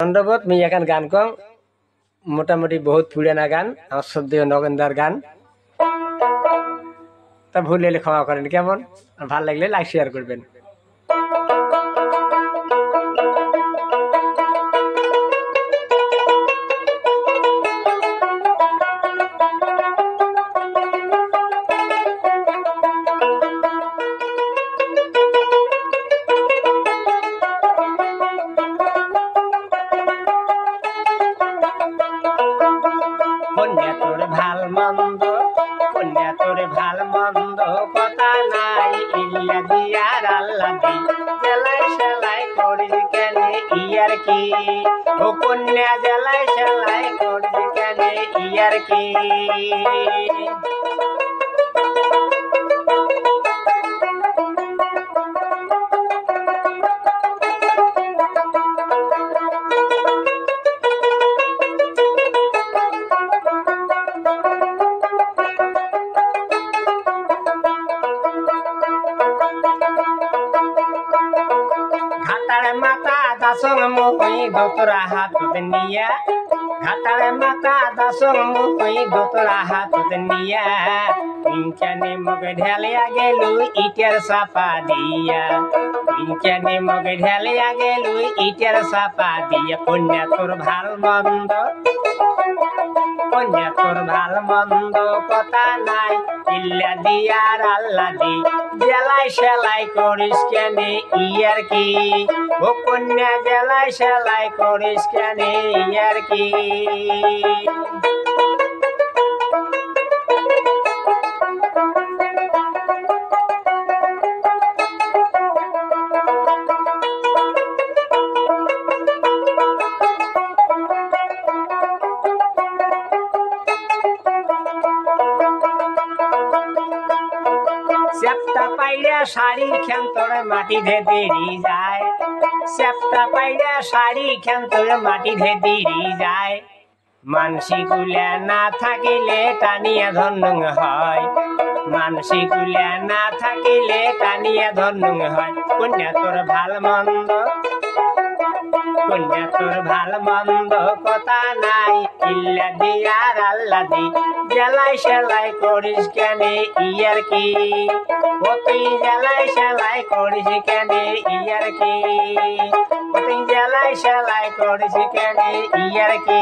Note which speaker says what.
Speaker 1: দণ্ডবোধ আমি এখন গান কম মোটামুটি বহুত পুরানা গান আমার শ্রদ্ধেয় নগেন্দার গান তা ভুল হলে ক্ষমা করেন কেমন ভালো লাগলে লাইক শেয়ার করবেন কন্যা তোর ভাল মন্দ কন্যা তোর ভাল মন্দ কথা নাই ইল্লা দিয়ার আল্লাহ দি জ্বালাই সেলাই করিস কেন ইয়ার কি ও কন্যা জ্বালাই সেলাই করিস কেন ইয়ার কি ঘাটার মাতা দাসং মুই দোতরা হাত নিয়া ঘাটার মাতা দাসং মুই দোতরা হাত নিয়া পিঞ্চানে মগে ঢালিয়া গেলু ইটের সাপা দিয়া পিঞ্চানে মগে ঢালিয়া গেলু ইটের সাপা দিয়া কন্যা তোর ভাল মন্দ কন্যা তোর ভাল মন্দ কথা নাই ইল্লা দিয়ার আল্লাহ দি জ্বালাই সেলাই করিস কেন ইয়ার কি ও কন্যা জ্বালাই সেলাই করিস কেন ইয়ার কি সেপ্তা পাইরা শাড়ি খেন্তরে মাটি ধে দেরি যায় সেপ্তা পাইরা শাড়ি খেন্তরে মাটি ধে দেরি যায় মানসি গুলা না থাকিলে টানিয়া ধন্য হয় মানসি গুলা না থাকিলে টানিয়া ধন্য হয় কন্যা তোর ভাল মন্দ কন্যা তোর ভাল মন্দ কথা নাই ইল্লা দিয়ার আল্লাহ দি জ্বালাই সেলাই করিস কেন ইয়ার কি ও তুই জ্বালাই সেলাই করিস কেন ইয়ার কি ও তুই জ্বালাই সেলাই করিস কেন ইয়ার কি